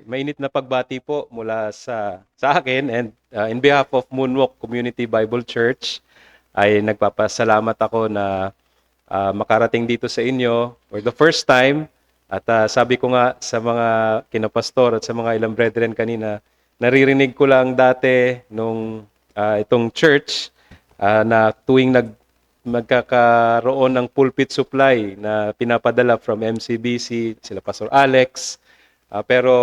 Mainit na pagbati po mula sa akin and in behalf of Moonwalk Community Bible Church ay nagpapasalamat ako na makarating dito sa inyo for the first time at sabi ko nga sa mga kinapastor at sa mga ilang brethren kanina, naririnig ko lang dati nung itong church na tuwing magkakaroon ng pulpit supply na pinapadala from MCBC, sila Pastor Alex. Pero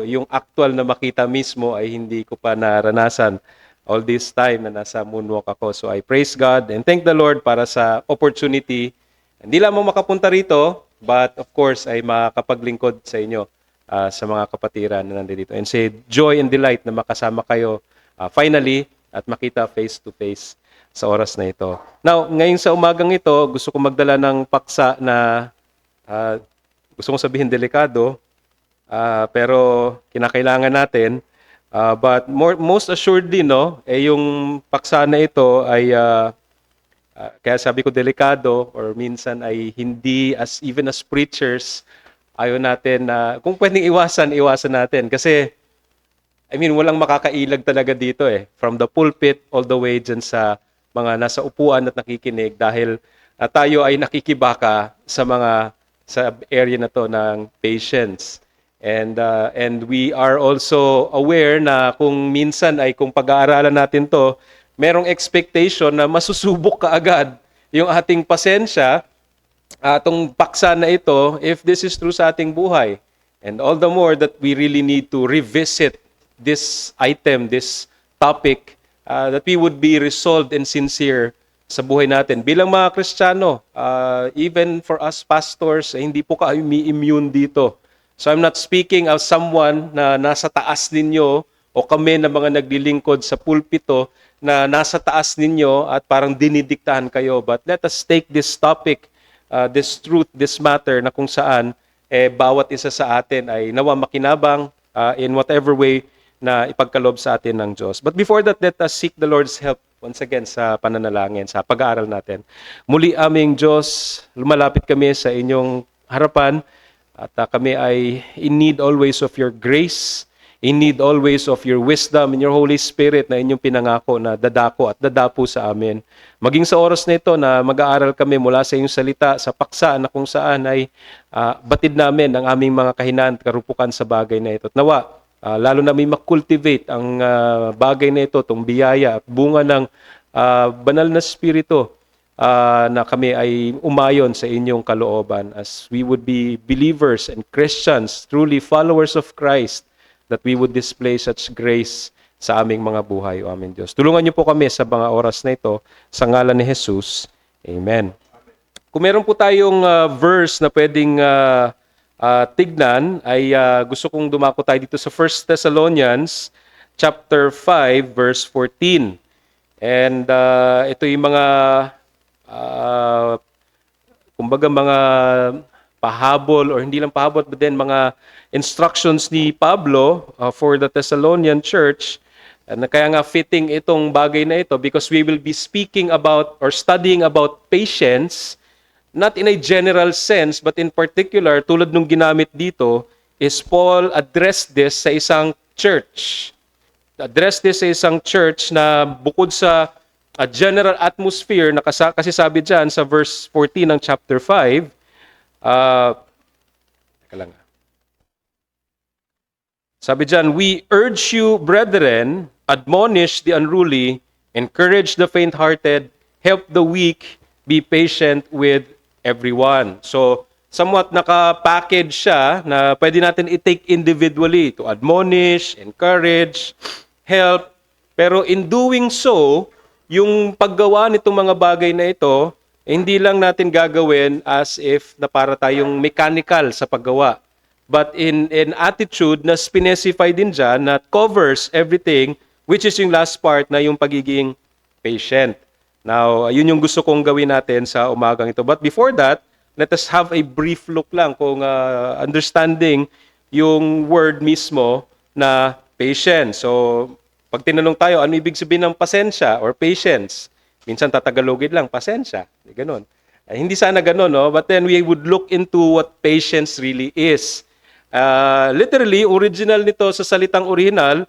yung actual na makita mismo ay hindi ko pa naranasan all this time na nasa moonwalk ako. So I praise God and thank the Lord para sa opportunity. Hindi lamang makapunta rito, but of course ay makapaglingkod sa inyo sa mga kapatiran na nandito. And say joy and delight na makasama kayo finally at makita face to face sa oras na ito. Now, ngayon sa umagang ito, gusto ko magdala ng paksa na gusto kong sabihin delikado, pero kinakailangan natin. But most assuredly, no, yung paksa na ito ay, kaya sabi ko delikado, or minsan ay hindi, even as preachers, ayaw natin na, kung pwedeng iwasan natin. Kasi, walang makakailag talaga dito eh. From the pulpit all the way dyan sa mga nasa upuan at nakikinig dahil tayo ay nakikibaka sa area na to ng patience. And we are also aware na kung minsan ay kung pag-aaralan natin to, merong expectation na masusubok ka agad yung ating pasensya, atong paksa na ito, if this is true sa ating buhay. And all the more that we really need to revisit this item, this topic, that we would be resolved and sincere sa buhay natin. Bilang mga Kristiyano, even for us pastors, hindi po kami immune dito. So I'm not speaking of someone na nasa taas ninyo o kami na mga naglilingkod sa pulpito na nasa taas ninyo at parang dinidiktahan kayo. But let us take this topic, this truth, this matter na kung saan bawat isa sa atin ay nawa makinabang in whatever way na ipagkaloob sa atin ng Diyos. But before that, let us seek the Lord's help once again sa pananalangin, sa pag-aaral natin. Muli aming Diyos, lumalapit kami sa inyong harapan. At kami ay in need always of your grace, in need always of your wisdom and your Holy Spirit na inyong pinangako na dadako at dadapo sa amin. Maging sa oras na ito na mag-aaral kami mula sa iyong salita, sa paksa na kung saan ay batid namin ang aming mga kahinaan at karupukan sa bagay na ito. At nawa, lalo na may makultivate ang bagay na ito, itong biyaya at bunga ng banal na spirito, na kami ay umayon sa inyong kalooban as we would be believers and Christians, truly followers of Christ, that we would display such grace sa aming mga buhay. O aming Diyos. Tulungan niyo po kami sa mga oras na ito sa ngalan ni Jesus. Amen. Kung meron po tayong verse na pwedeng tignan, ay gusto kong dumako tayo dito sa 1 Thessalonians chapter 5 verse 14. And ito yung mga kumbaga mga pahabol or hindi lang pahabol but then mga instructions ni Pablo for the Thessalonian church na kaya nga fitting itong bagay na ito because we will be speaking about or studying about patience not in a general sense but in particular tulad nung ginamit dito is Paul addressed this sa isang church. Addressed this sa isang church na bukod sa a general atmosphere na kasi sabi dyan sa verse 14 ng chapter 5, sabi dyan, we urge you, brethren, admonish the unruly, encourage the faint-hearted, help the weak, be patient with everyone. So, somewhat naka-package siya na pwede natin i-take individually to admonish, encourage, help. Pero in doing so, yung paggawa nitong mga bagay na ito, hindi lang natin gagawin as if na para tayong mechanical sa paggawa. But in attitude na specify din dyan na covers everything, which is yung last part na yung pagiging patient. Now, yun yung gusto kong gawin natin sa umagang ito. But before that, let us have a brief look lang kung understanding yung word mismo na patience. So, pag tinanong tayo, ano ibig sabihin ng pasensya or patience? Minsan tatagalogin lang, pasensya. Ganon. Hindi sana ganon, no? But then we would look into what patience really is. Literally, original nito sa salitang original,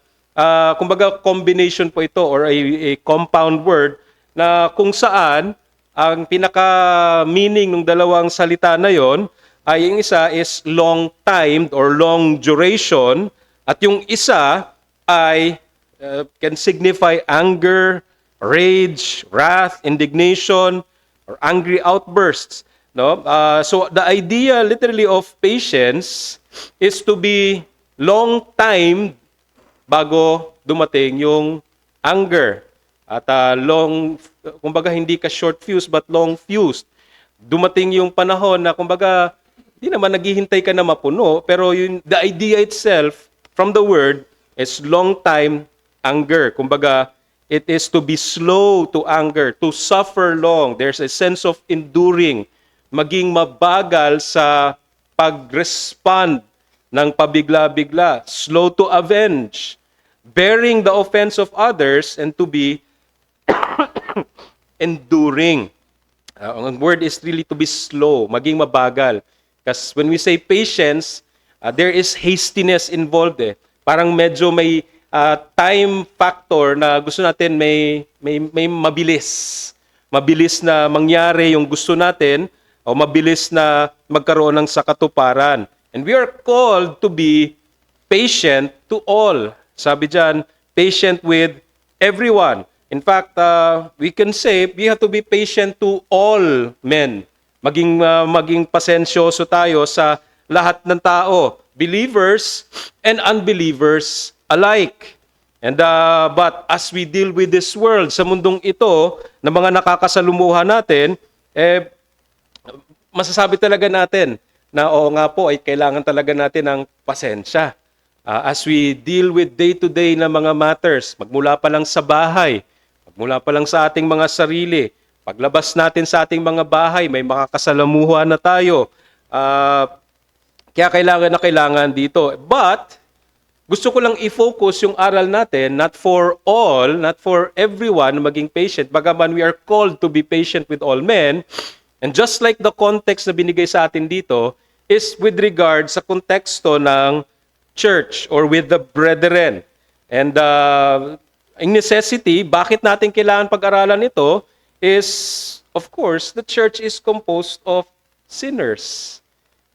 kumbaga combination po ito or a compound word na kung saan ang pinaka-meaning ng dalawang salita na yon ay yung isa is long time or long duration at yung isa ay can signify anger, rage, wrath, indignation, or angry outbursts. No? So the idea literally of patience is to be long time bago dumating yung anger. At kumbaga hindi ka short fuse but long fused. Dumating yung panahon na kumbaga hindi naman naghihintay ka na mapuno, pero the idea itself from the word is long time anger. Kumbaga, it is to be slow to anger, to suffer long. There's a sense of enduring, maging mabagal sa pag-respond ng pabigla-bigla, slow to avenge, bearing the offense of others, and to be enduring. Ang word is really to be slow, maging mabagal. Because when we say patience, there is hastiness involved eh. Parang medyo may time factor na gusto natin may mabilis. Mabilis na mangyari yung gusto natin o mabilis na magkaroon ng sakatuparan. And we are called to be patient to all. Sabi diyan, patient with everyone. In fact, we can say we have to be patient to all men. Maging pasensyoso tayo sa lahat ng tao, believers and unbelievers alike. And but as we deal with this world, sa mundong ito, na mga nakakasalumuha natin, masasabi talaga natin na oo nga po ay kailangan talaga natin ng pasensya. As we deal with day-to-day na mga matters, magmula pa lang sa bahay, magmula pa lang sa ating mga sarili, paglabas natin sa ating mga bahay, may makakasalamuha na tayo. Kaya kailangan dito. But, gusto ko lang i-focus yung aral natin, not for all, not for everyone maging patient. Bagaman we are called to be patient with all men. And just like the context na binigay sa atin dito, is with regard sa konteksto ng church or with the brethren. And in necessity, bakit natin kailangan pag-aralan ito is, of course, the church is composed of sinners.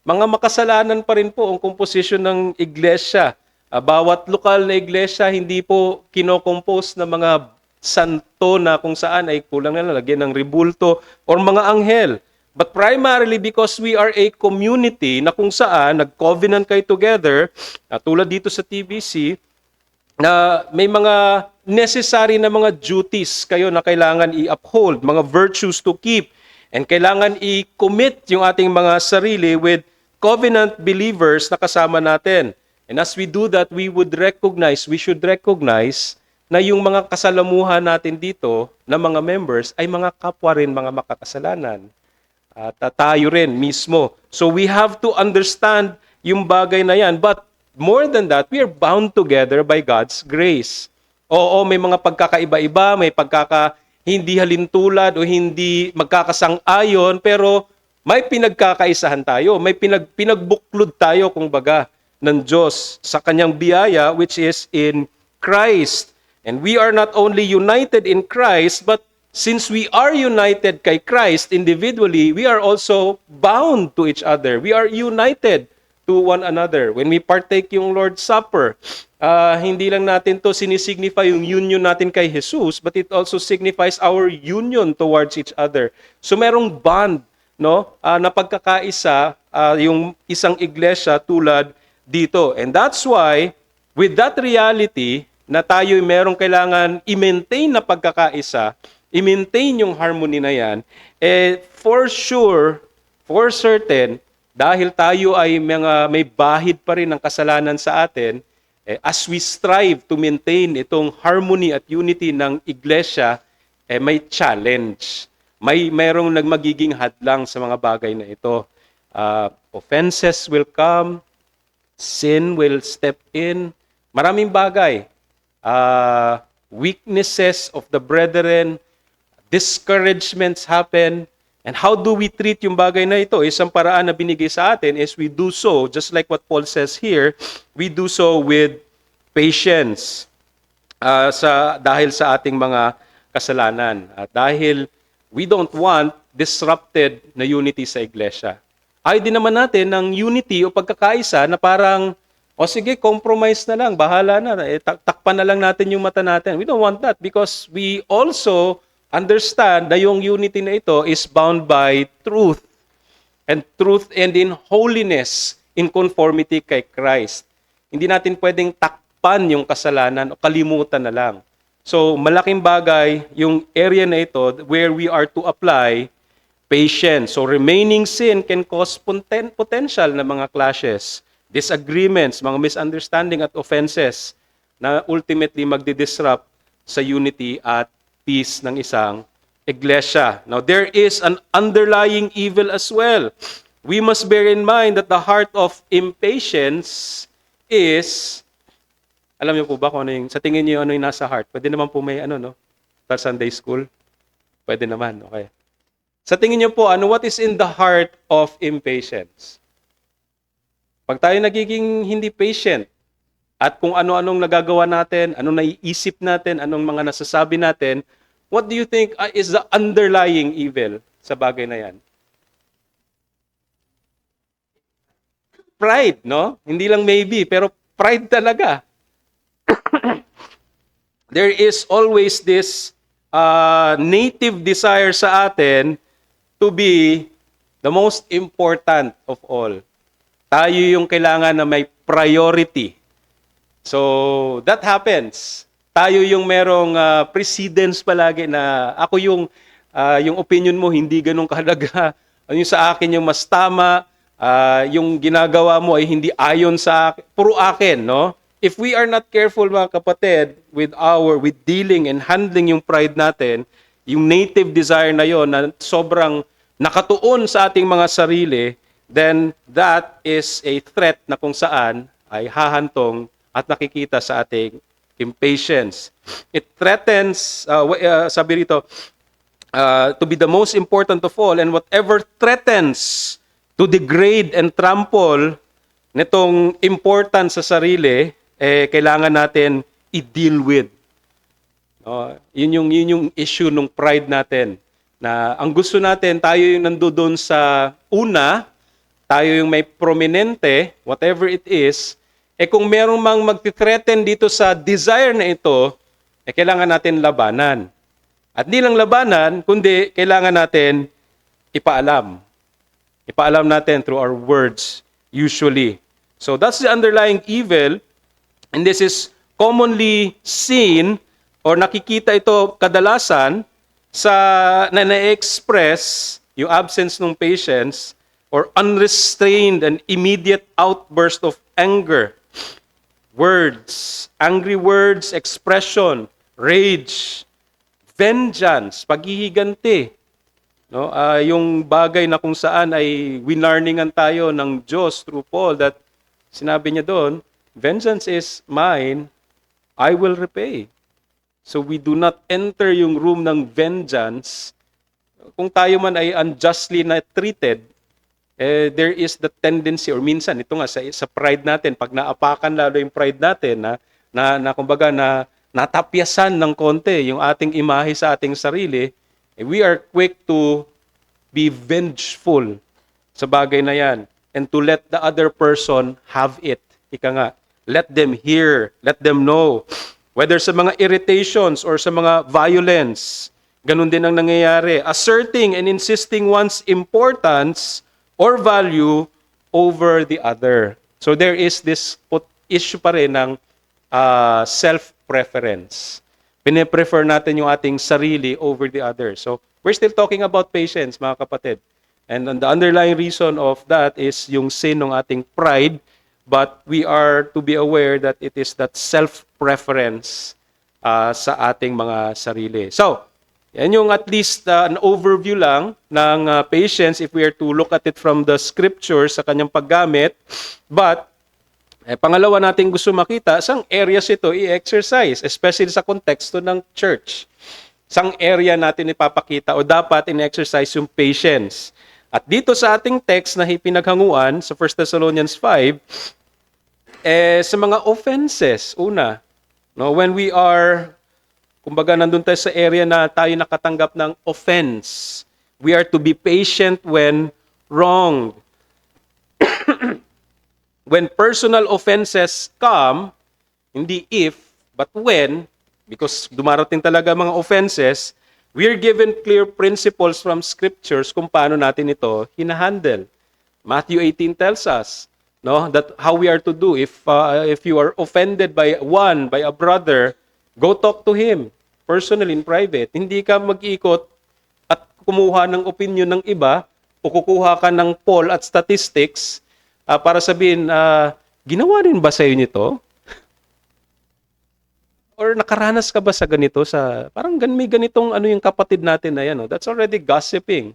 Mga makasalanan pa rin po ang komposisyon ng iglesia. Bawat lokal na iglesia, hindi po kinokompose ng mga santo na kung saan ay kulang na lagyan ng ribulto or mga anghel. But primarily because we are a community na kung saan nag-covenant kayo together, tulad dito sa TBC, na may mga necessary na mga duties kayo na kailangan i-uphold, mga virtues to keep, and kailangan i-commit yung ating mga sarili with covenant believers na kasama natin. And as we do that, we should recognize na yung mga kasalamuhan natin dito na mga members ay mga kapwa rin, mga makakasalanan. At tayo rin mismo. So we have to understand yung bagay na yan. But more than that, we are bound together by God's grace. Oo, may mga pagkakaiba-iba, may hindi halintulad o hindi magkakasang-ayon, pero may pinagkakaisahan tayo, may pinagbuklod tayo, kumbaga, ng Diyos sa kanyang biyaya, which is in Christ. And we are not only united in Christ, but since we are united kay Christ individually, we are also bound to each other. We are united to one another. When we partake yung Lord's Supper, hindi lang natin to sinisignify yung union natin kay Jesus, but it also signifies our union towards each other. So merong bond, no, na pagkakaisa yung isang iglesia tulad dito. And that's why, with that reality, na tayo merong kailangan i-maintain na pagkakaisa, i-maintain yung harmony na yan, for sure, for certain, dahil tayo ay may bahid pa rin ng kasalanan sa atin, as we strive to maintain itong harmony at unity ng iglesia, may challenge. Mayroong magiging hadlang sa mga bagay na ito. Offenses will come, sin will step in, maraming bagay. Weaknesses of the brethren, discouragements happen, And how do we treat yung bagay na ito? Isang paraan na binigay sa atin is we do so, just like what Paul says here, we do so with patience dahil sa ating mga kasalanan. At dahil we don't want disrupted na unity sa iglesia. Ayaw din naman natin ng unity o pagkakaisa na parang, o sige, compromise na lang, bahala na, takpan na lang natin yung mata natin. We don't want that because we also understand na yung unity na ito is bound by truth. And truth and in holiness, in conformity kay Christ. Hindi natin pwedeng takpan yung kasalanan o kalimutan na lang. So, malaking bagay yung area na ito where we are to apply patience. So, remaining sin can cause potential na mga clashes, disagreements, mga misunderstanding at offenses na ultimately magdi-disrupt sa unity at peace ng isang iglesia. Now, there is an underlying evil as well. We must bear in mind that the heart of impatience is, alam niyo po ba kung ano yung, sa tingin niyo ano yung nasa heart? Pwede naman po may no? Sa Sunday school? Pwede naman, okay. Sa tingin niyo po, what is in the heart of impatience? Pag tayo nagiging hindi patient, at kung ano-anong nagagawa natin, anong naiisip natin, anong mga nasasabi natin, what do you think is the underlying evil sa bagay na yan? Pride, no? Hindi lang maybe, pero pride talaga. There is always this native desire sa atin to be the most important of all. Tayo yung kailangan na may priority. So, that happens. Tayo yung merong precedence palagi na ako yung opinion mo hindi ganun kahalaga. Yung sa akin yung mas tama, yung ginagawa mo ay hindi ayon sa akin. Puro akin, no? If we are not careful, mga kapatid, with dealing and handling yung pride natin, yung native desire na yon na sobrang nakatuon sa ating mga sarili, then that is a threat na kung saan ay hahantong at nakikita sa ating impatience. It threatens, sabi rito, to be the most important of all, and whatever threatens to degrade and trample nitong importance sa sarili, kailangan natin i-deal with. Yun yung issue ng pride natin. Na ang gusto natin, tayo yung nandoon sa una, tayo yung may prominente, whatever it is, kung merong mang magti-threaten dito sa desire na ito, kailangan natin labanan. At di lang labanan, kundi kailangan natin ipaalam. Ipaalam natin through our words, usually. So that's the underlying evil, and this is commonly seen or nakikita ito kadalasan sa na-express yung absence ng patience or unrestrained and immediate outburst of anger. Words, angry words, expression, rage, vengeance, paghihiganti. No? Yung bagay na kung saan ay winarningan tayo ng Diyos through Paul that sinabi niya doon, vengeance is mine, I will repay. So we do not enter yung room ng vengeance. Kung tayo man ay unjustly na treated, there is the tendency, or minsan, ito nga, sa pride natin, pag naapakan lalo yung pride natin, na kumbaga, natapyasan ng konti yung ating imahe sa ating sarili, we are quick to be vengeful sa bagay na yan and to let the other person have it. Ika nga, let them hear, let them know. Whether sa mga irritations or sa mga violence, ganun din ang nangyayari. Asserting and insisting one's importance or value over the other. So there is this issue pa rin ng self-preference. Pine-prefer natin yung ating sarili over the other. So we're still talking about patience, mga kapatid. And the underlying reason of that is yung sin ng ating pride, but we are to be aware that it is that self-preference sa ating mga sarili. So, yan yung at least an overview lang ng patience if we are to look at it from the scriptures sa kanyang paggamit. But, pangalawa natin gusto makita, sang areas ito i-exercise, especially sa konteksto ng church. Sang area natin ipapakita o dapat in-exercise yung patience. At dito sa ating text na pinaghanguan sa 1 Thessalonians 5, sa mga offenses, una, no, when we are, kumbaga nandun tayo sa area na tayo nakatanggap ng offense, we are to be patient when wronged. When personal offenses come, hindi if, but when, because dumarating talaga mga offenses, we are given clear principles from scriptures kung paano natin ito hinahandle. Matthew 18 tells us, no, that how we are to do. If you are offended by a brother, go talk to him personally in private. Hindi ka mag-ikot at kumuha ng opinion ng iba o kukuha ka ng poll at statistics para sabihin, ginawa rin ba sa'yo nito? Or nakaranas ka ba sa ganito? Parang may ganitong yung kapatid natin na yan. No? That's already gossiping.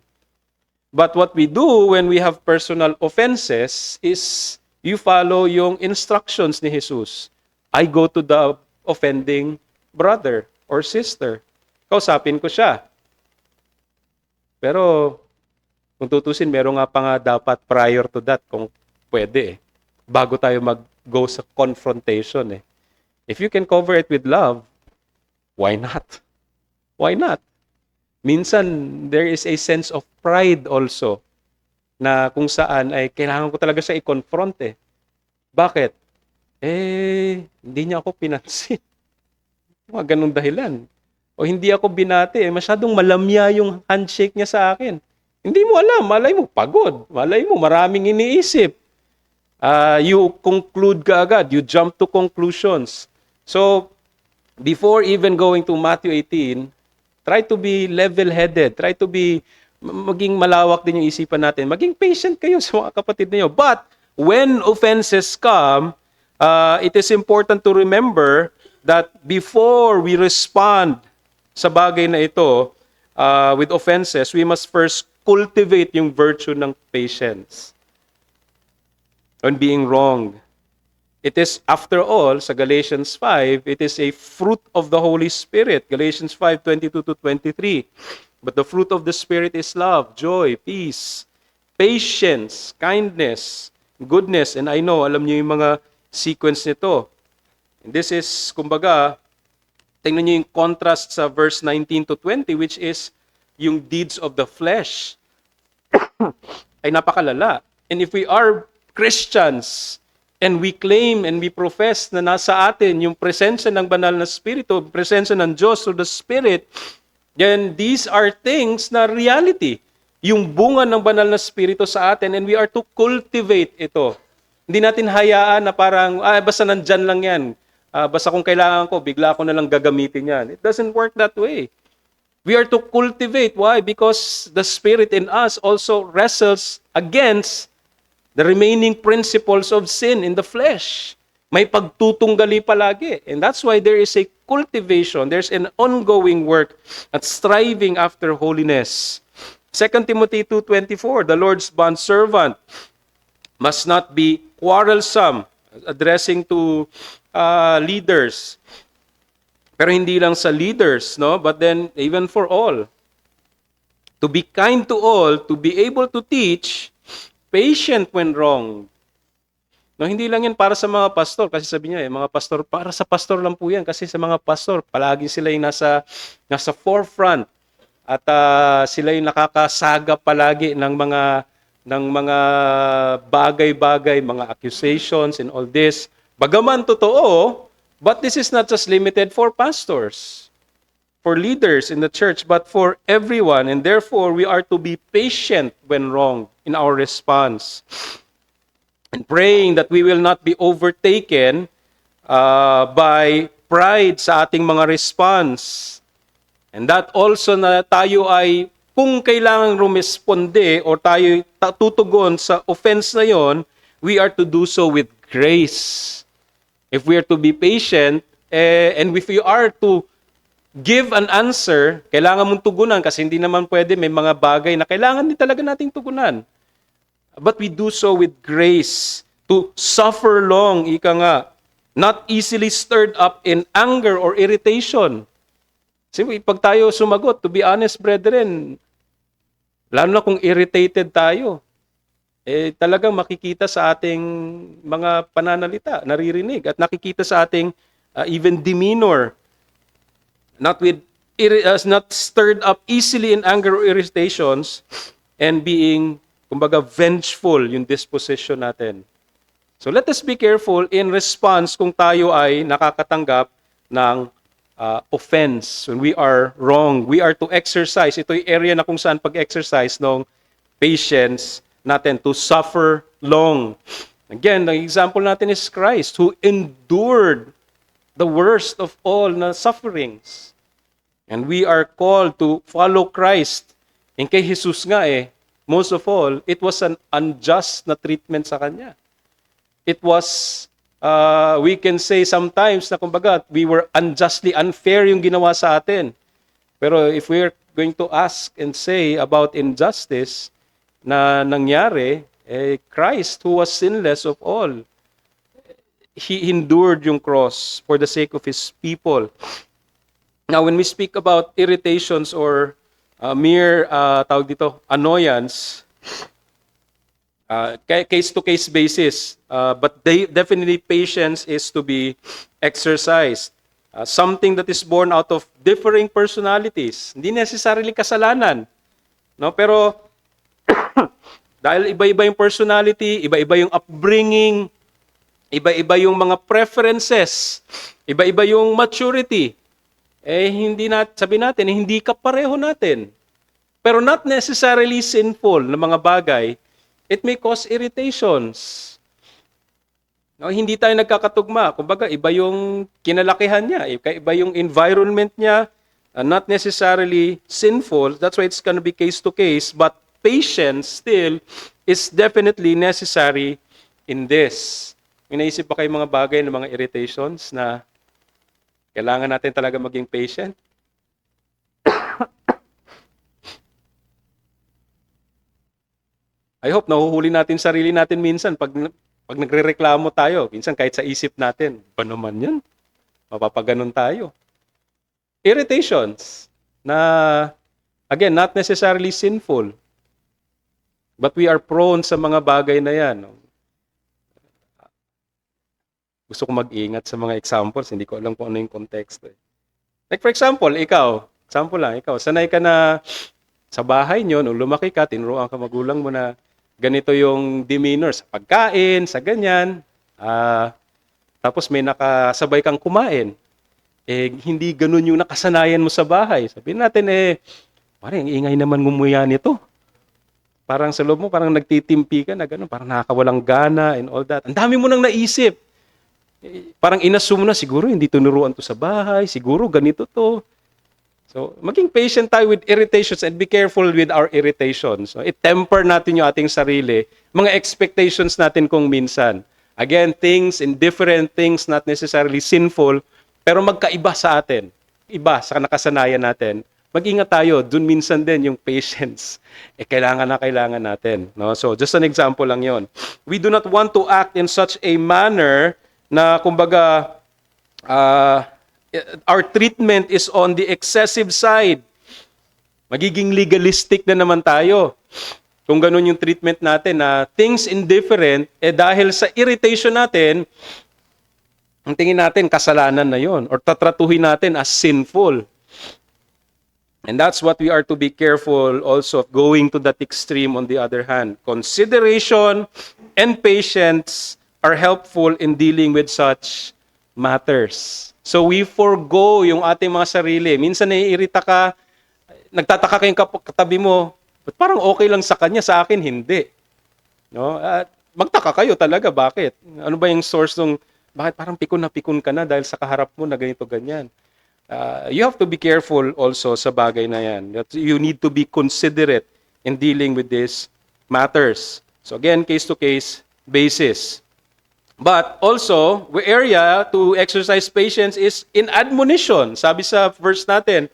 But what we do when we have personal offenses is you follow yung instructions ni Jesus. I go to the offending brother or sister. Kausapin ko siya. Pero kung tutusin, meron nga pa nga dapat prior to that kung pwede bago tayo mag-go sa confrontation If you can cover it with love, why not? Why not? Minsan, there is a sense of pride also na kung saan ay kailangan ko talaga siya i-confront Bakit? Hindi niya ako pinansin. Mga ganun dahilan. O hindi ako binati masyadong malamya yung handshake niya sa akin. Hindi mo alam, malay mo pagod, malay mo maraming iniisip. You conclude ka agad, you jump to conclusions. So, before even going to Matthew 18, try to be level-headed. Try to be, maging malawak din yung isipan natin. Maging patient kayo sa mga kapatid niyo. But, when offenses come, it is important to remember that before we respond sa bagay na ito with offenses, we must first cultivate yung virtue ng patience on being wronged. It is, after all, sa Galatians 5, it is a fruit of the Holy Spirit. Galatians 5:22-23. But the fruit of the Spirit is love, joy, peace, patience, kindness, goodness. And I know, alam niyo yung mga sequence nito. And this is, kumbaga, tingnan niyo yung contrast sa verse 19-20, which is yung deeds of the flesh. Ay napakalala. And if we are Christians, and we claim and we profess na nasa atin yung presensya ng banal na Espiritu, presensya ng Diyos through the Spirit, then these are things na reality. Yung bunga ng banal na Espiritu sa atin, and we are to cultivate ito. Hindi natin hayaan na parang, basta nandyan lang yan. Basta kung kailangan ko, bigla ko na lang gagamitin yan. It doesn't work that way. We are to cultivate. Why? Because the Spirit in us also wrestles against the remaining principles of sin in the flesh. May pagtutunggali palagi. And that's why there is a cultivation. There's an ongoing work at striving after holiness. 2 Timothy 2:24, the Lord's bondservant must not be quarrelsome, addressing to leaders. Pero hindi lang sa leaders, no? But then even for all. To be kind to all, to be able to teach, patient when wrong. No, hindi lang yan para sa mga pastor. Kasi sabi niya, mga pastor, para sa pastor lang po yan. Kasi sa mga pastor, palagi sila yung nasa forefront. At sila yung nakakasaga palagi ng mga bagay-bagay, mga accusations and all this. Bagaman totoo, but this is not just limited for pastors, for leaders in the church, but for everyone. And therefore, we are to be patient when wrong in our response. And praying that we will not be overtaken by pride sa ating mga response. And that also na tayo ay, kung kailangang rumesponde o tayo tutugon sa offense na yon, we are to do so with grace. If we are to be patient, and if we are to give an answer, kailangan mong tugunan kasi hindi naman pwede, may mga bagay na kailangan din talaga nating tugunan. But we do so with grace, to suffer long, ika nga, not easily stirred up in anger or irritation. Kasi pag tayo sumagot, to be honest, brethren, lalo na kung irritated tayo, talagang makikita sa ating mga pananalita, naririnig, at nakikita sa ating even demeanor, not stirred up easily in anger or irritations, and being, kumbaga, vengeful yung disposition natin. So let us be careful in response kung tayo ay nakakatanggap ng offense. When we are wrong, we are to exercise. Ito yung area na kung saan pag-exercise ng patience natin, to suffer long. Again, the example natin is Christ, who endured the worst of all na sufferings. And we are called to follow Christ. And kay Jesus nga most of all, it was an unjust na treatment sa Kanya. It was, we can say sometimes na kumbaga, we were unjustly unfair yung ginawa sa atin. Pero if we're going to ask and say about injustice na nangyari, Christ, who was sinless of all, He endured yung cross for the sake of His people. Now, when we speak about irritations or mere, tawag dito, annoyance, case-to-case basis, but definitely patience is to be exercised. Something that is born out of differing personalities. Hindi necessarily kasalanan. No? Pero, dahil iba-iba yung personality, iba-iba yung upbringing, iba-iba yung mga preferences, iba-iba yung maturity, sabi natin, hindi kapareho natin. Pero not necessarily sinful na mga bagay, it may cause irritations. No, hindi tayo nagkakatugma. Kumbaga, iba yung kinalakihan niya, iba yung environment niya, not necessarily sinful. That's why it's gonna be case to case, but patience still is definitely necessary in this. May naisip ba kayo mga bagay ng mga irritations na kailangan natin talaga maging patient? I hope nahuhuli natin sarili natin minsan pag nagrereklamo tayo. Minsan kahit sa isip natin, ba naman yan? Mapapaganon tayo. Irritations na, again, not necessarily sinful, but we are prone sa mga bagay na yan. Gusto ko mag-ingat sa mga examples, hindi ko alam kung ano yung context. Like for example, ikaw, sanay ka na sa bahay nyo, nung lumaki ka, tinuruan ka magulang mo na ganito yung demeanor sa pagkain, sa ganyan. Tapos may nakasabay kang kumain. Hindi ganun yung nakasanayan mo sa bahay. Sabihin natin, parang ingay naman ngumuya nito. Parang sa loob mo, parang nagtitimpi ka na gano'n, parang nakakawalang gana and all that. Ang dami mo nang naisip. Parang inassume na, siguro hindi tinuruan to sa bahay, siguro ganito to. So, maging patient tayo with irritations and be careful with our irritations. So, i-temper natin yung ating sarili, mga expectations natin kung minsan. Again, different things, not necessarily sinful, pero magkaiba sa atin. Iba sa nakasanayan natin. Mag-ingat tayo, dun minsan din yung patience. Kailangan natin. No? So, just an example lang yon. We do not want to act in such a manner na kumbaga, our treatment is on the excessive side. Magiging legalistic na naman tayo. Kung ganun yung treatment natin na things indifferent, dahil sa irritation natin, ang tingin natin kasalanan na yon or tatratuhin natin as sinful. And that's what we are to be careful also of going to that extreme on the other hand. Consideration and patience are helpful in dealing with such matters. So we forgo yung ating mga sarili. Minsan naiirita ka, nagtataka kayong katabi mo, but parang okay lang sa kanya, sa akin hindi. No? Magtaka kayo talaga, bakit? Ano ba yung source ng, bakit parang pikon ka na dahil sa kaharap mo na ganito, ganyan? You have to be careful also sa bagay na yan. You need to be considerate in dealing with these matters. So again, case-to-case basis. But also, the area to exercise patience is in admonition. Sabi sa verse natin,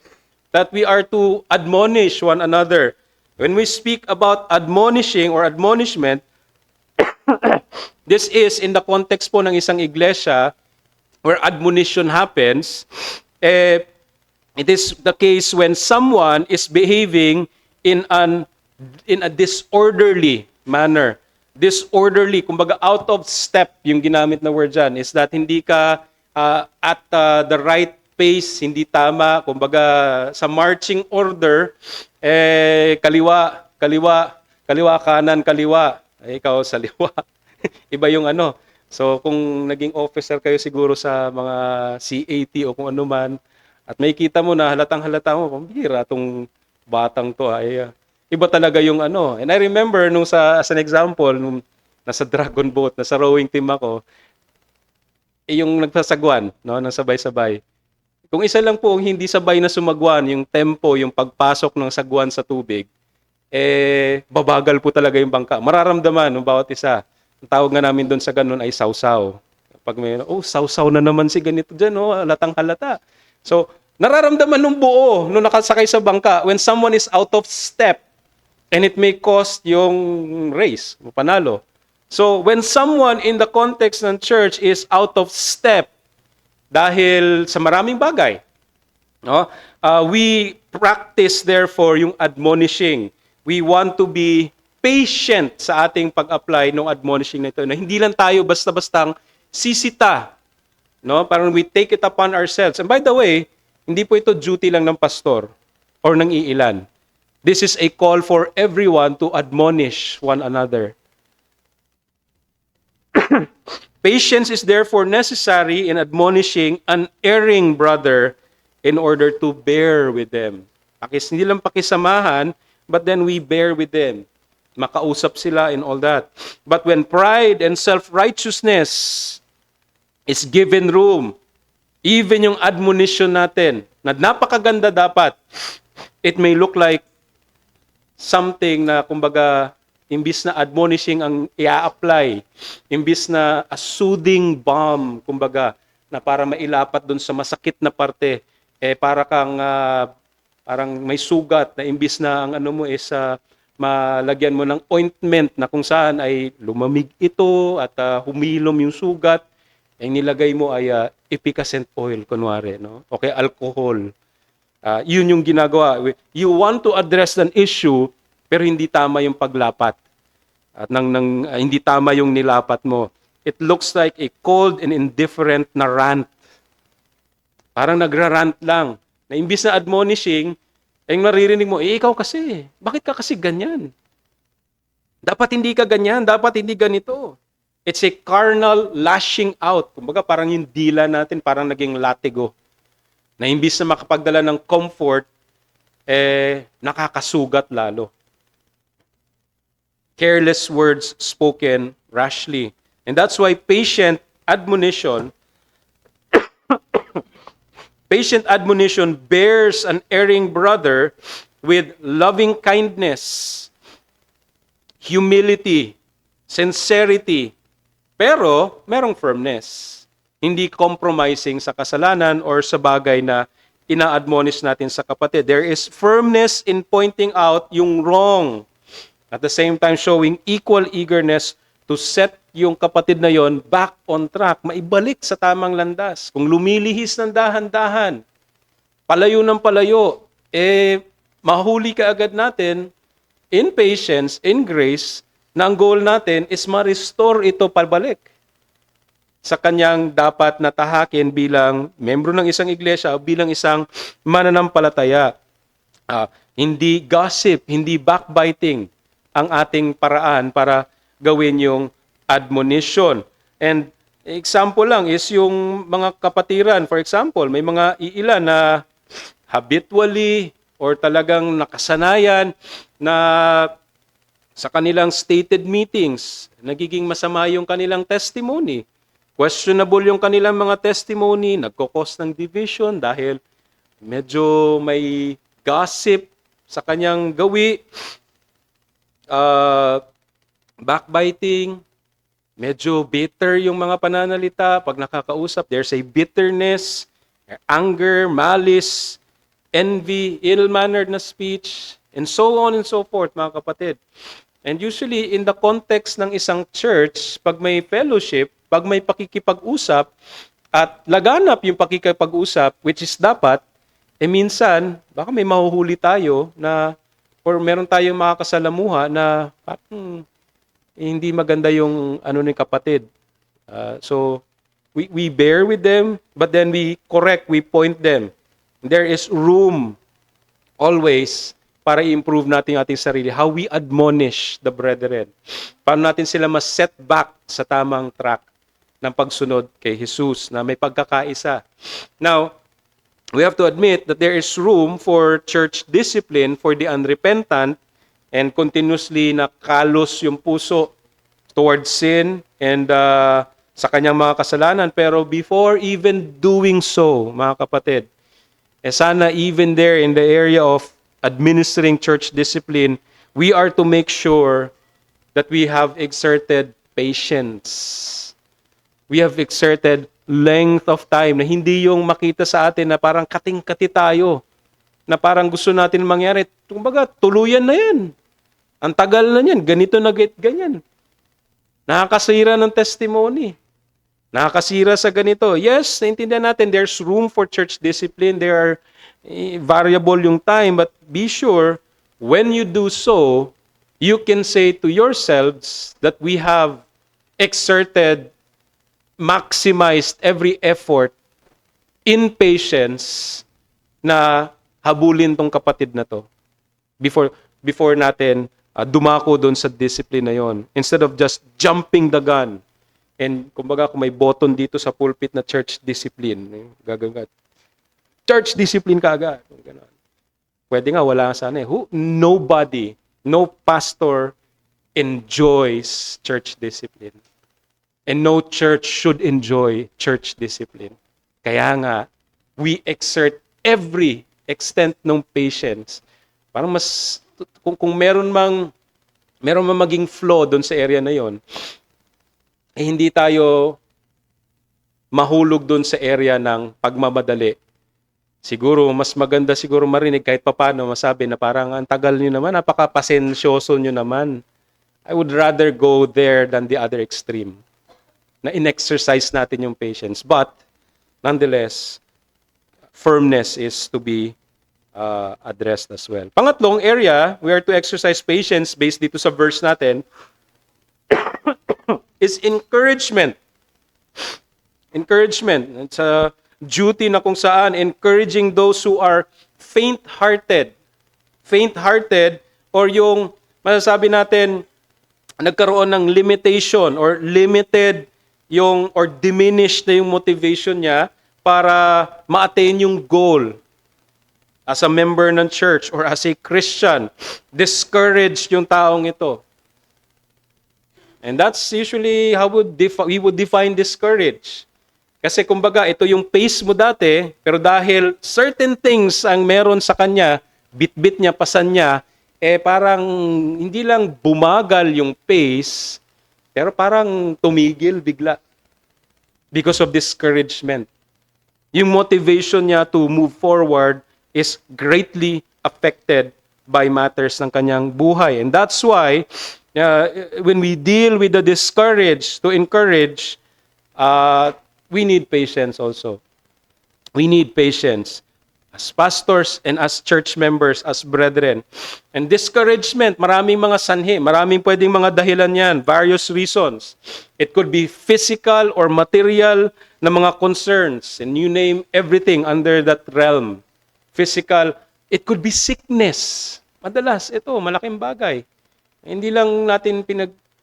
that we are to admonish one another. When we speak about admonishing or admonishment, this is in the context po ng isang iglesia where admonition happens, It is the case when someone is behaving in an in a disorderly manner. Disorderly, kumbaga out of step yung ginamit na word dyan, is that hindi ka at the right pace, hindi tama, kumbaga sa marching order, kaliwa, kaliwa, kaliwa, kanan, kaliwa, ikaw sa liwa. Iba yung ano. So kung naging officer kayo siguro sa mga CAT o kung ano man, at may kita mo na halatang-halata mo, pambira tong batang to ay iba talaga yung ano. And I remember nung as an example, nung nasa Dragon Boat, nasa rowing team ako, yung nagsasagwan, no, ng sabay-sabay. Kung isa lang po ang hindi sabay na sumagwan, yung tempo, yung pagpasok ng sagwan sa tubig, babagal po talaga yung bangka. Mararamdaman ng bawat isa. Ang tawag nga namin doon sa ganun ay sawsaw. Pag may, sawsaw na naman si ganito dyan, halatang halata. So, nararamdaman ng buo nung nakasakay sa bangka when someone is out of step and it may cost yung race, panalo. So, when someone in the context ng church is out of step dahil sa maraming bagay, no? We practice therefore yung admonishing. We want to be patient sa ating pag-apply ng admonishing na ito. Na hindi lang tayo basta-bastang sisita, no? Parang we take it upon ourselves. And by the way, hindi po ito duty lang ng pastor or ng iilan. This is a call for everyone to admonish one another. Patience is therefore necessary in admonishing an erring brother in order to bear with them. Hindi lang pakisamahan, but then we bear with them. Makausap sila and all that. But when pride and self-righteousness is given room, even yung admonition natin, na napakaganda dapat, it may look like something na kumbaga imbis na admonishing ang i-apply, imbis na a soothing balm, kumbaga, na para mailapat doon sa masakit na parte, para kang parang may sugat na imbis na ang ano mo is malagyan mo ng ointment na kung saan ay lumamig ito at humilom yung sugat, ang nilagay mo ay efficacent oil, kunwari, no? Okay, alcohol. Yun yung ginagawa. You want to address an issue, pero hindi tama yung paglapat. At hindi tama yung nilapat mo. It looks like a cold and indifferent na rant. Parang nagra-rant lang. Na imbis na admonishing, yung maririnig mo, ikaw kasi, bakit ka kasi ganyan? Dapat hindi ka ganyan, dapat hindi ganito. It's a carnal lashing out. Kumbaga parang yung dila natin, parang naging latigo. Na imbis na makapagdala ng comfort, nakakasugat lalo. Careless words spoken rashly. And that's why patient admonition bears an erring brother with loving kindness, humility, sincerity, pero merong firmness. Hindi compromising sa kasalanan or sa bagay na ina-admonish natin sa kapatid. There is firmness in pointing out yung wrong. At the same time, showing equal eagerness to set yung kapatid na yon back on track, maibalik sa tamang landas. Kung lumilihis ng dahan-dahan, palayo ng palayo, mahuli ka agad natin in patience, in grace, na ang goal natin is ma-restore ito pabalik sa kanyang dapat natahakin bilang membro ng isang iglesia o bilang isang mananampalataya. Hindi gossip, hindi backbiting ang ating paraan para gawin yung admonition. And example lang is yung mga kapatiran. For example, may mga iilan na habitually or talagang nakasanayan na sa kanilang stated meetings, nagiging masama yung kanilang testimony. Questionable yung kanilang mga testimony, nagkukos ng division dahil medyo may gossip sa kanyang gawi. Backbiting, medyo bitter yung mga pananalita. Pag nakakausap, there's a bitterness, anger, malice, envy, ill-mannered na speech, and so on and so forth, mga kapatid. And usually, in the context ng isang church, pag may fellowship, pag may pakikipag-usap, at laganap yung pakikipag-usap, which is dapat, minsan, baka may mahuhuli tayo na, or meron tayong makakasalamuha na parang hindi maganda yung ano ni kapatid. So, we bear with them, but then we correct, we point them. There is room always para i-improve natin ating sarili. How we admonish the brethren. Paano natin sila mas-set back sa tamang track ng pagsunod kay Jesus na may pagkakaisa. Now, we have to admit that there is room for church discipline for the unrepentant and continuously nakalos yung puso towards sin and sa kanyang mga kasalanan. Pero before even doing so, mga kapatid, sana even there in the area of administering church discipline, we are to make sure that we have exerted patience. We have exerted length of time na hindi yung makita sa atin na parang kating-kati tayo, na parang gusto natin mangyari. Kumbaga, tuluyan na yan. Ang tagal na yan. Ganito na ganyan. Nakakasira ng testimony. Nakakasira sa ganito. Yes, naintindihan natin, there's room for church discipline. There are variable yung time, but be sure, when you do so, you can say to yourselves that we have exerted, maximized every effort in patience na habulin tong kapatid na to before natin dumako doon sa discipline na yon, instead of just jumping the gun. And kumbaga kung may button dito sa pulpit na church discipline, gagawin church discipline ka agad. Pwede nga wala sana eh. Nobody, no pastor enjoys church discipline. And no church should enjoy church discipline. Kaya nga, we exert every extent ng patience. Parang mas, kung meron mang maging flaw doon sa area na yon, hindi tayo mahulog doon sa area ng pagmamadali. Siguro, mas maganda siguro marinig kahit papano masabi na parang ang tagal nyo naman, napaka-pasensyoso nyo naman. I would rather go there than the other extreme. Na in-exercise natin yung patience. But, nonetheless, firmness is to be addressed as well. Pangatlong area, we are to exercise patience based dito sa verse natin, is encouragement. Encouragement. It's a duty na kung saan encouraging those who are faint-hearted. Faint-hearted, or yung masasabi natin, nagkaroon ng limitation or limited yung or diminished na yung motivation niya para ma-attain yung goal as a member ng church or as a Christian. Discouraged yung taong ito. And that's usually how we would define discouraged. Kasi kumbaga, ito yung pace mo dati, pero dahil certain things ang meron sa kanya, bit-bit niya, pasan niya, parang hindi lang bumagal yung pace, pero parang tumigil bigla because of discouragement. Yung motivation niya to move forward is greatly affected by matters ng kanyang buhay. And that's why, when we deal with the discouraged, to encourage, we need patience also. We need patience as pastors and as church members, as brethren. And discouragement, maraming mga sanhi, maraming pwedeng mga dahilan yan, various reasons. It could be physical or material na mga concerns, and you name everything under that realm. Physical, it could be sickness. Madalas, ito, malaking bagay. Hindi lang natin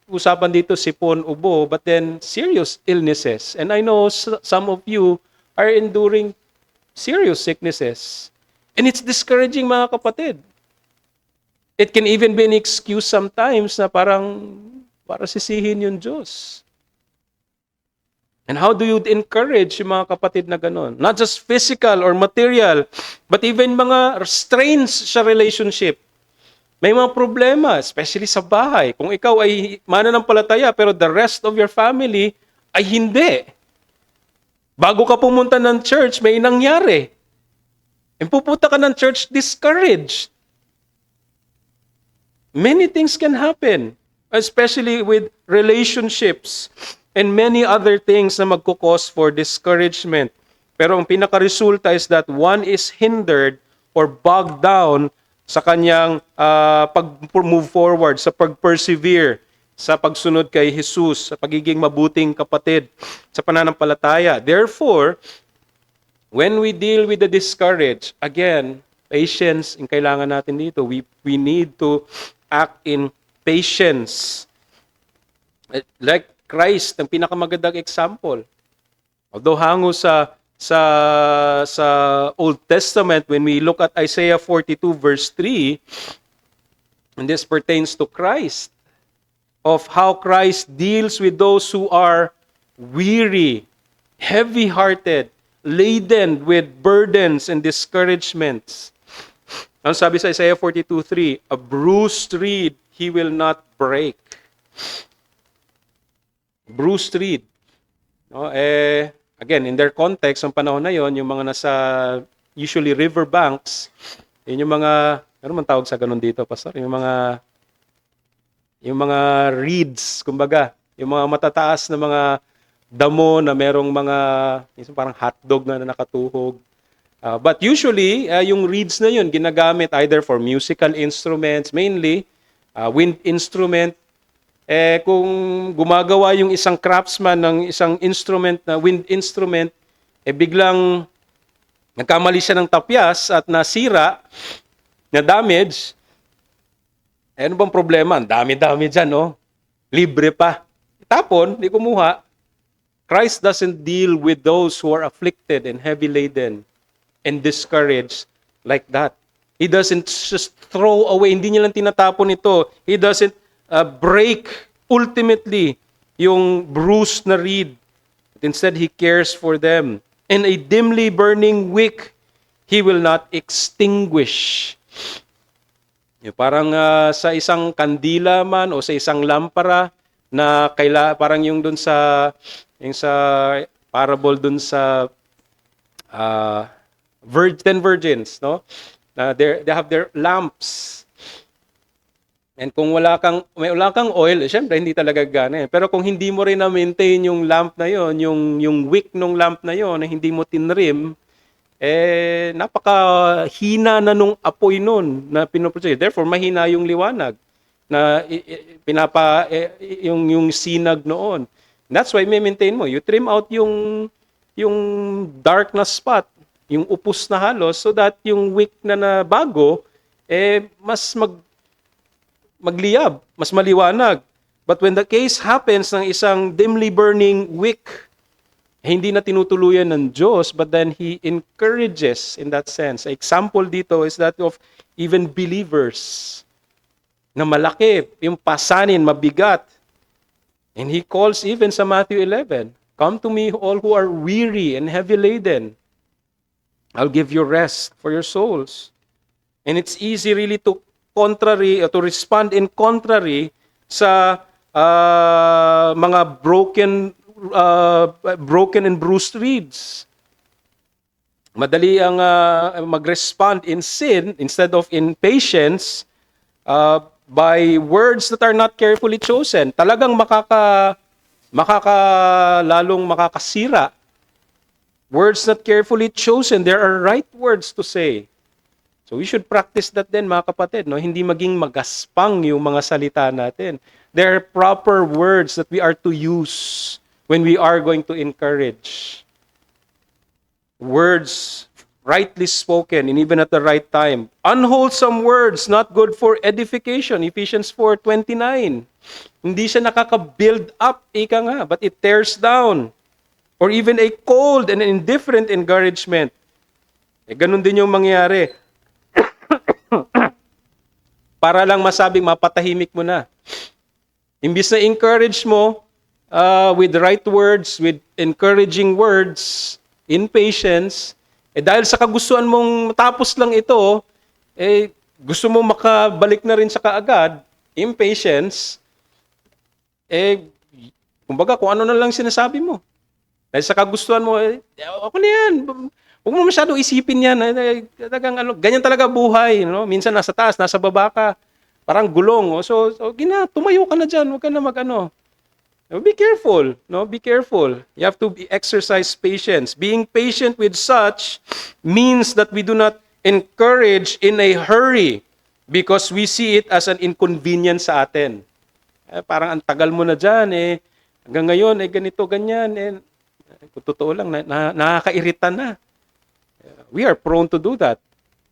usapan dito sipon, ubo, but then serious illnesses. And I know some of you are enduring serious sicknesses. And it's discouraging, mga kapatid. It can even be an excuse sometimes na parang para sisihin yung Diyos. And how do you encourage yung mga kapatid na gano'n? Not just physical or material, but even mga strains sa relationship. May mga problema, especially sa bahay. Kung ikaw ay mananampalataya, pero the rest of your family ay hindi. Bago ka pumunta ng church, may nangyari. And pupunta ka ng church discouraged. Many things can happen, especially with relationships and many other things na magkukause for discouragement. Pero ang pinaka-resulta is that one is hindered or bogged down sa kanyang pag-move forward, sa pag-persevere, sa pagsunod kay Jesus, sa pagiging mabuting kapatid, sa pananampalataya. Therefore, when we deal with the discouraged, again, patience ang kailangan natin dito. We need to act in patience. Like Christ, ang pinakamagandang example. Although hango sa Old Testament, when we look at Isaiah 42 verse 3, and this pertains to Christ, of how Christ deals with those who are weary, heavy-hearted, laden with burdens and discouragements. Ano sabi sa Isaiah 42:3? A bruised reed he will not break. Bruised reed. No, again, in their context, ang panahon na yon, yung mga nasa usually river banks, yun yung mga, ano man tawag sa ganun dito, Pastor? Yung mga reeds, kumbaga, yung mga matataas na mga damo na merong mga, parang hotdog na nakatuhog. But usually, yung reeds na yun, ginagamit either for musical instruments, mainly, wind instrument. Kung gumagawa yung isang craftsman ng isang instrument na wind instrument, biglang nagkamali siya ng tapyas at nasira, na damage, ano bang problema? Ang dami-dami dyan, no? Libre pa. Tapon, di kumuha. Christ doesn't deal with those who are afflicted and heavy laden and discouraged like that. He doesn't just throw away. Hindi niya lang tinatapon ito. He doesn't break ultimately yung bruised na reed. But instead, He cares for them. And a dimly burning wick, He will not extinguish. Yung parang sa isang kandila man o sa isang lampara na parang yung dun sa parable dun sa 10 virgins, no? They have their lamps. And kung wala kang oil, syempre hindi talaga gana. Pero kung hindi mo rin na-maintain yung lamp na yon, yung wick ng lamp na yon, na hindi mo tinrim, napakahina na nung apoy nun na pinoproduce. Therefore, mahina yung liwanag na yung sinag noon. That's why may maintain mo. You trim out yung dark na spot, yung upos na halos, so that yung wick na bago, mas magliyab, mas maliwanag. But when the case happens ng isang dimly burning wick, hindi na tinutuluyan ng Diyos, but then He encourages in that sense. Example dito is that of even believers na malaki, yung pasanin, mabigat. And He calls even sa Matthew 11, "Come to me all who are weary and heavy laden. I'll give you rest for your souls." And it's easy really to respond in contrary sa mga broken and bruised reeds. Madali ang mag-respond in sin instead of in patience by words that are not carefully chosen. Talagang lalong makakasira. Words not carefully chosen, there are right words to say. So we should practice that din, mga kapatid, no? Hindi maging magaspang yung mga salita natin. There are proper words that we are to use when we are going to encourage. Words rightly spoken and even at the right time. Unwholesome words, not good for edification. Ephesians 4:29. Hindi siya nakaka-build up, ika nga, but it tears down. Or even a cold and indifferent encouragement. Ganun din yung mangyayari. Para lang masabing mapatahimik mo na. Imbis na encourage mo with right words, with encouraging words, in patience, dahil sa kagustuhan mong matapos lang ito, gusto mo makabalik na rin sa kaagad, impatience, kumbaga kung ano na lang sinasabi mo. Dahil sa kagustuhan mo, ako na yan. Huwag mo masyadong isipin yan. Ganyan talaga buhay. No? Minsan nasa taas, nasa baba ka. Parang gulong. So tumayo ka na dyan. Huwag ka na Be careful, no? Be careful. You have to exercise patience. Being patient with such means that we do not encourage in a hurry because we see it as an inconvenience sa atin. Parang ang tagal mo na dyan, hanggang ngayon, ganito, ganyan. Kung totoo lang, nakakairita na. We are prone to do that.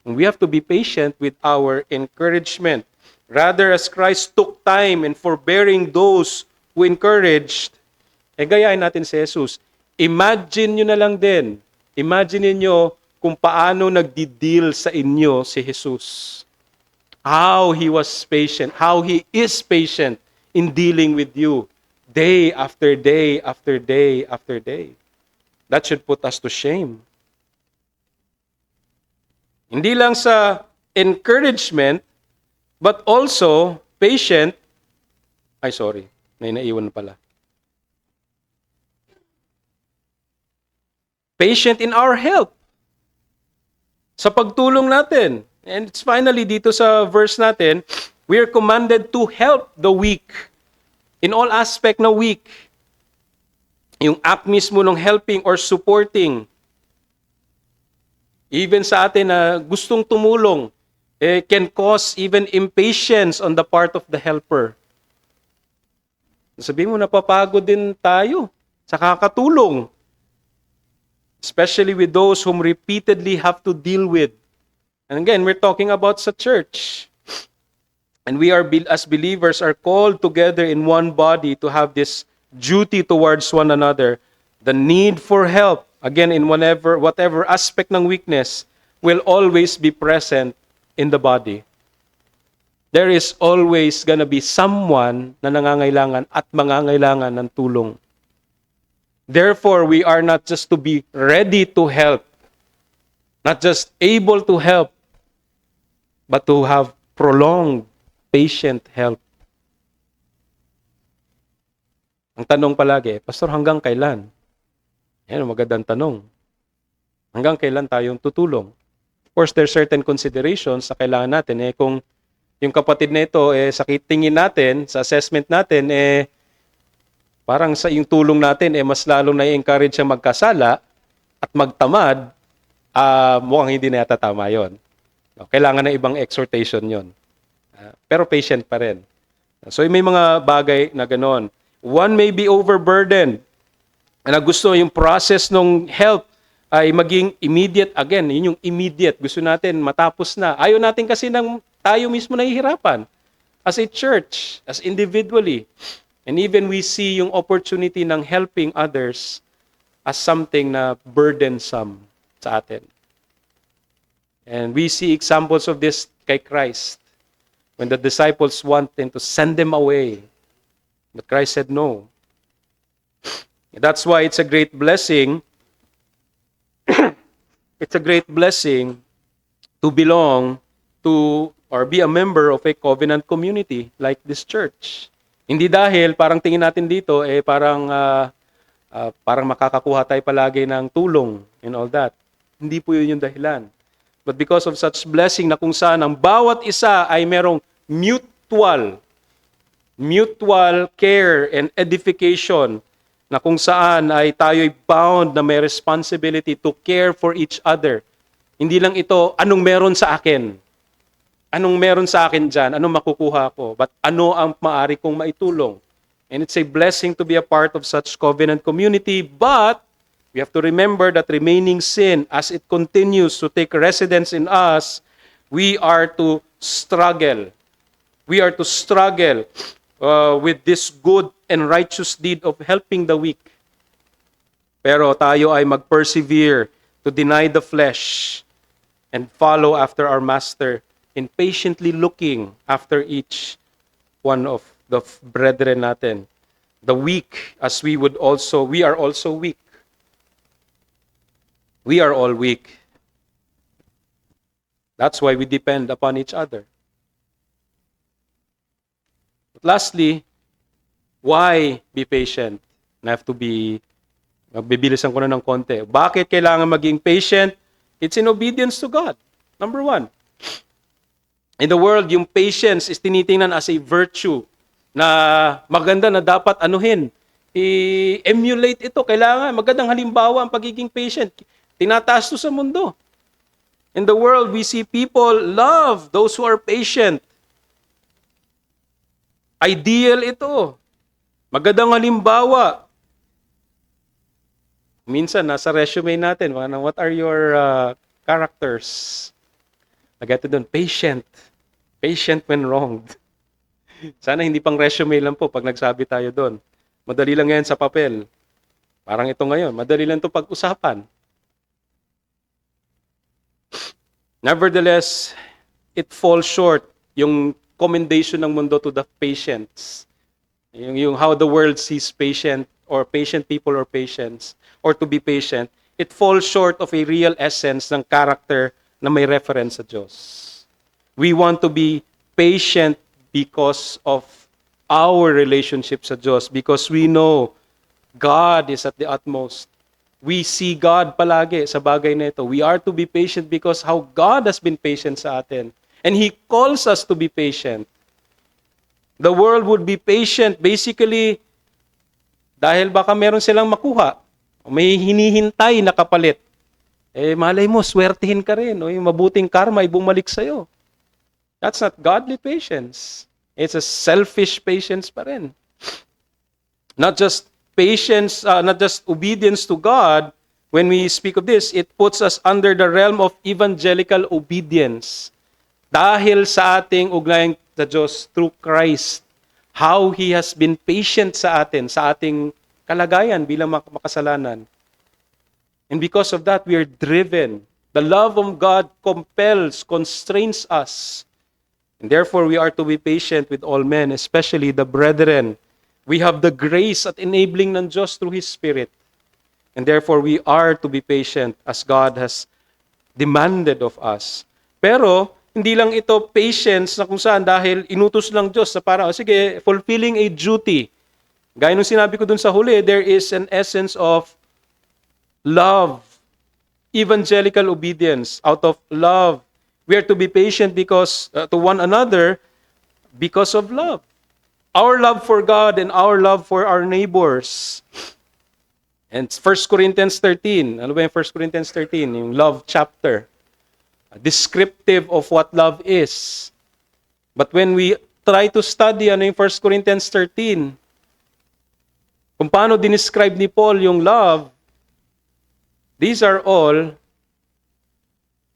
And we have to be patient with our encouragement. Rather, as Christ took time in forbearing those who encouraged, gayahin natin si Jesus. Imagine nyo na lang din. Imagine niyo kung paano nagdi-deal sa inyo si Jesus. How He was patient. How He is patient in dealing with you. Day after day after day after day. That should put us to shame. Hindi lang sa encouragement, but also patient. May naiwan pala. Patient in our help. Sa pagtulong natin. And it's finally dito sa verse natin, we are commanded to help the weak. In all aspect na weak. Yung act mismo ng helping or supporting. Even sa atin na gustong tumulong, can cause even impatience on the part of the helper. Sabihin mo, napapagod din tayo sa kakatulong. Especially with those whom repeatedly have to deal with. And again, we're talking about sa church. And we are, as believers, are called together in one body to have this duty towards one another. The need for help, again, in whatever aspect ng weakness, will always be present in the body. There is always gonna be someone na nangangailangan at mangangailangan ng tulong. Therefore, we are not just to be ready to help, not just able to help, but to have prolonged, patient help. Ang tanong palagi, Pastor, hanggang kailan? Yan, magandang tanong. Hanggang kailan tayong tutulong? Of course, there are certain considerations na kailangan natin. Kung yung kapatid na ito, sa tingin natin, sa assessment natin, parang sa yung tulong natin, mas lalong na-encourage siya magkasala at magtamad, mukhang hindi na yata tama yun. Kailangan ng ibang exhortation yun. Pero patient pa rin. So may mga bagay na ganon. One may be overburdened. Na gusto yung process ng help ay maging immediate again. Yun yung immediate. Gusto natin matapos na. Ayaw natin kasi tayo mismo nahihirapan. As a church, as individually. And even we see yung opportunity ng helping others as something na burdensome sa atin. And we see examples of this kay Christ. When the disciples wanted to send them away. But Christ said no. That's why it's a great blessing. It's a great blessing to belong to or be a member of a covenant community like this church. Hindi dahil parang tingin natin dito parang makakakuha tayo palagi ng tulong and all that. Hindi po yun yung dahilan. But because of such blessing na kung saan ang bawat isa ay merong mutual care and edification na kung saan ay tayo'y bound na may responsibility to care for each other. Hindi lang ito, anong meron sa akin? Anong meron sa akin dyan? Anong makukuha ko? But ano ang maaari kong maitulong? And it's a blessing to be a part of such covenant community. But we have to remember that remaining sin, as it continues to take residence in us, we are to struggle. We are to struggle with this good and righteous deed of helping the weak. Pero tayo ay mag-persevere to deny the flesh and follow after our Master in patiently looking after each one of the brethren natin. The weak, as we are also weak. We are all weak. That's why we depend upon each other. But lastly, why be patient? I have to magbibilisan ko na ng konti. Bakit kailangan maging patient? It's in obedience to God. Number one. In the world, yung patience is tinitingnan as a virtue na maganda na dapat anuhin. i-emulate ito. Kailangan, magandang halimbawa ang pagiging patient. Tinataas to sa mundo. In the world, we see people love those who are patient. Ideal ito. Magandang halimbawa. Minsan, nasa resume natin, what are your characters? Lagay ito doon, patient. Patient when wronged. Sana hindi pang resume lang po pag nagsabi tayo doon. Madali lang yan sa papel. Parang ito ngayon, madali lang ito pag-usapan. Nevertheless, it falls short yung commendation ng mundo to the patients. Yung how the world sees patient or patient people or patients or to be patient, it falls short of a real essence ng character na may reference sa Diyos. We want to be patient because of our relationship sa Diyos, because we know God is at the utmost. We see God palagi sa bagay na ito. We are to be patient because how God has been patient sa atin. And He calls us to be patient. The world would be patient basically dahil baka meron silang makuha. May hinihintay na kapalit. Malay mo, swertihin ka rin. Yung mabuting karma ay bumalik sa'yo. That's not godly patience. It's a selfish patience pa rin. Not just patience, not just obedience to God. When we speak of this, it puts us under the realm of evangelical obedience. Dahil sa ating ugnayan sa Diyos through Christ, how He has been patient sa atin, sa ating kalagayan bilang makasalanan. And because of that, we are driven. The love of God compels, constrains us. And therefore, we are to be patient with all men, especially the brethren. We have the grace at enabling ng Diyos through His Spirit. And therefore, we are to be patient as God has demanded of us. Pero, hindi lang ito patience na kung saan dahil inutos lang Diyos sa parang, sige, fulfilling a duty. Gaya nung sinabi ko dun sa huli, there is an essence of love, evangelical obedience. Out of love, we are to be patient because to one another because of love. Our love for God and our love for our neighbors. And 1 Corinthians 13, ano ba yung 1 Corinthians 13? Yung love chapter. Descriptive of what love is. But when we try to study ano yung 1 Corinthians 13, kung paano dinescribe ni Paul yung love, these are all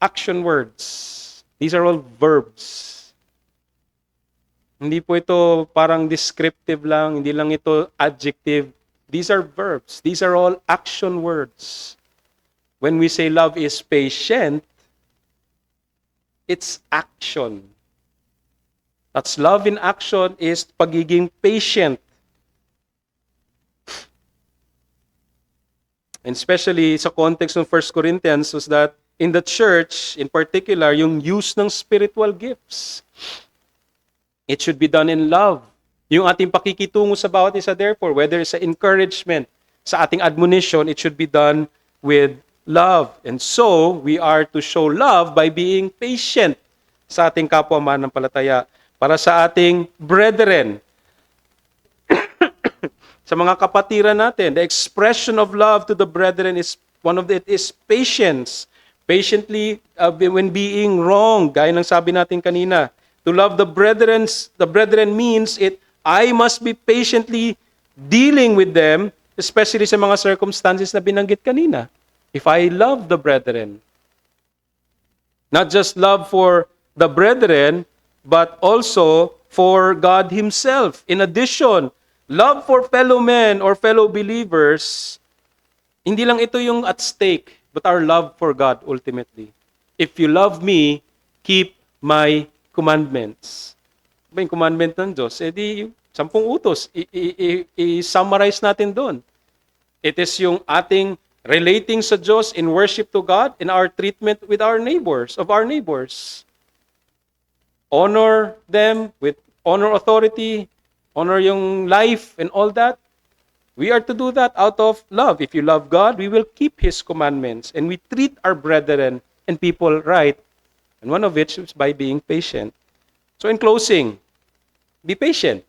action words. These are all verbs. Hindi po ito parang descriptive lang, hindi lang ito adjective. These are verbs. These are all action words. When we say love is patient, it's action. That's love in action is pagiging patient. And especially sa context ng 1 Corinthians was that in the church, in particular, yung use ng spiritual gifts. It should be done in love. Yung ating pakikitungo sa bawat isa, therefore, whether it's sa encouragement, sa ating admonition, it should be done with love. And so, we are to show love by being patient sa ating kapwa mananampalataya. Para sa ating brethren, sa mga kapatiran natin, the expression of love to the brethren is one of it is patience. Patiently when being wrong, gaya ng sabi natin kanina. To love the brethren means I must be patiently dealing with them, especially sa mga circumstances na binanggit kanina. If I love the brethren, not just love for the brethren, but also for God Himself. In addition, love for fellow men or fellow believers, hindi lang ito yung at stake, but our love for God ultimately. If you love me, keep my commandments. Ba yung commandment ng Diyos? Di 10 utos. I-summarize natin doon. It is yung ating relating sa Diyos in worship to God in our treatment with our neighbors, of our neighbors. Honor them with honor authority, honor yung life and all that. We are to do that out of love. If you love God, we will keep His commandments and we treat our brethren and people right. And one of which is by being patient. So in closing, be patient.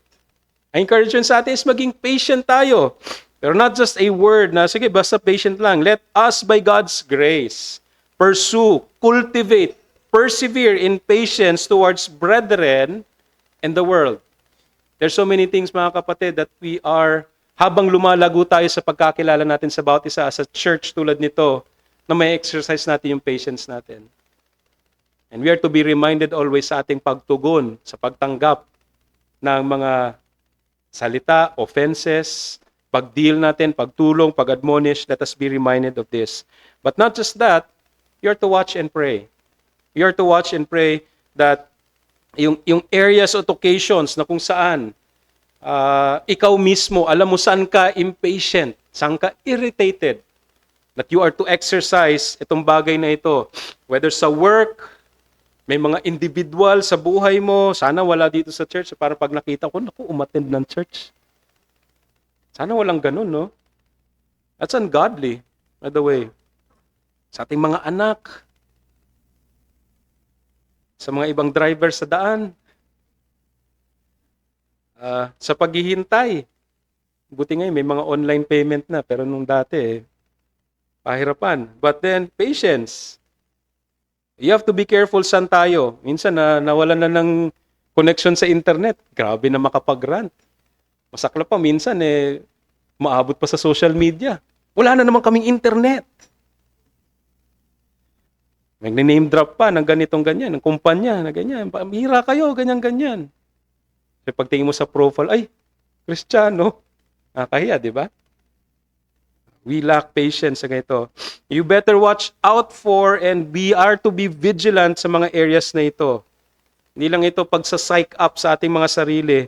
Ang encouragement sa atin is maging patient tayo. Pero not just a word na, sige, basta patient lang. Let us, by God's grace, pursue, cultivate, persevere in patience towards brethren and the world. There's so many things, mga kapatid, that we are, habang lumalago tayo sa pagkakilala natin sa bawat isa as a church tulad nito, na may exercise natin yung patience natin. And we are to be reminded always sa ating pagtugon, sa pagtanggap ng mga salita, offenses, pag-deal natin, pagtulong, pag-admonish, let us be reminded of this. But not just that, you are to watch and pray. You are to watch and pray that yung areas or occasions na kung saan ikaw mismo, alam mo saan ka impatient, saan ka irritated, that you are to exercise itong bagay na ito. Whether sa work, may mga individual sa buhay mo, sana wala dito sa church, para pag nakita ko, naku, umattend ng church. Sana walang ganun, no? That's ungodly, by the way. Sa ating mga anak, sa mga ibang driver sa daan, sa paghihintay. Buti ngayon, may mga online payment na, pero nung dati, pahirapan. But then, patience. You have to be careful saan tayo. Minsan, nawalan na ng connection sa internet. Grabe na makapag-rant. Masakla pa, minsan, maabot pa sa social media. Wala na naman kaming internet. May name drop pa ng ganitong ganyan, ng kumpanya na ganyan. Pamira kayo, ganyan-ganyan. Kasi pagtingin mo sa profile, ay, Kristiyano. Kahiya, di ba? We lack patience sa ganito. You better watch out for and we are to be vigilant sa mga areas na ito. Hindi lang ito pagsa-psych up sa ating mga sarili,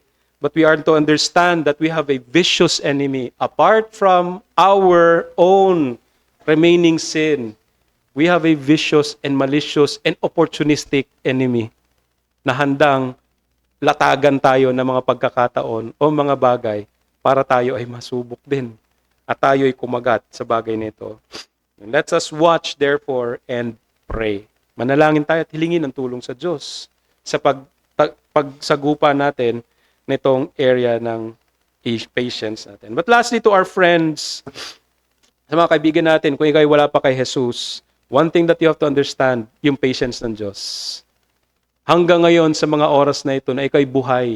but we are to understand that we have a vicious enemy. Apart from our own remaining sin, we have a vicious and malicious and opportunistic enemy na handang latagan tayo ng mga pagkakataon o mga bagay para tayo ay masubok din at tayo ay kumagat sa bagay nito. Let us watch therefore and pray. Manalangin tayo at hilingin ang tulong sa Diyos sa pagsagupa natin nitong area ng patience natin. But lastly, to our friends, sa mga kaibigan natin, kung ikaw ay wala pa kay Jesus, one thing that you have to understand, yung patience ng Diyos. Hanggang ngayon sa mga oras na ito na ikaw ay buhay,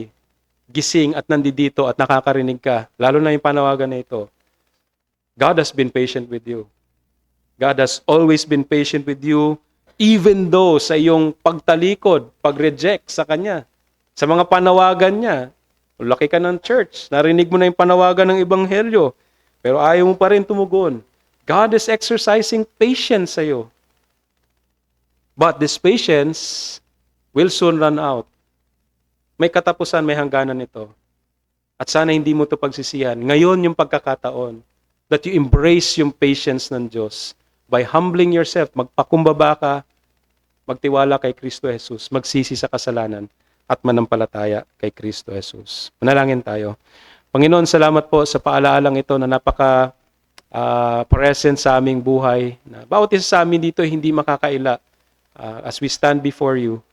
gising at nandito at nakakarinig ka, lalo na yung panawagan na ito, God has been patient with you. God has always been patient with you, even though sa iyong pagtalikod, pag-reject sa Kanya, sa mga panawagan niya, laki ka ng church, narinig mo na yung panawagan ng Ebanghelyo, pero ayaw mo pa rin tumugon. God is exercising patience sa iyo. But this patience will soon run out. May katapusan, may hangganan ito. At sana hindi mo ito pagsisihan. Ngayon yung pagkakataon that you embrace yung patience ng Diyos by humbling yourself, magpakumbaba ka, magtiwala kay Kristo Jesus, magsisi sa kasalanan, at manampalataya kay Kristo Jesus. Manalangin tayo. Panginoon, salamat po sa paalaalang ito na present sa aming buhay. Na bawat isa sa amin dito hindi makakaila as we stand before you,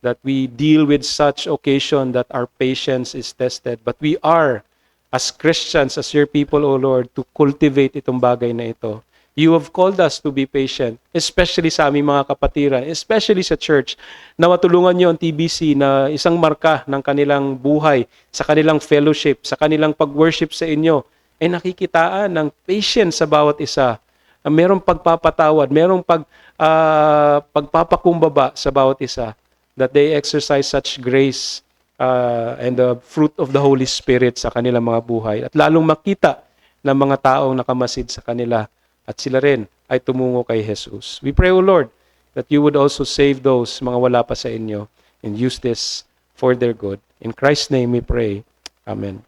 that we deal with such occasion that our patience is tested. But we are, as Christians, as your people, O Lord, to cultivate itong bagay na ito. You have called us to be patient, especially sa aming mga kapatiran, especially sa church, na matulungan niyo ang TBC na isang marka ng kanilang buhay, sa kanilang fellowship, sa kanilang pag-worship sa inyo, ay nakikitaan ng patience sa bawat isa. Merong pagpapatawad, merong pagpapakumbaba sa bawat isa, that they exercise such grace and the fruit of the Holy Spirit sa kanilang mga buhay. At lalong makita ng mga taong nakamasid sa kanila at sila rin ay tumungo kay Jesus. We pray, O Lord, that you would also save those mga wala pa sa inyo and use this for their good. In Christ's name we pray. Amen.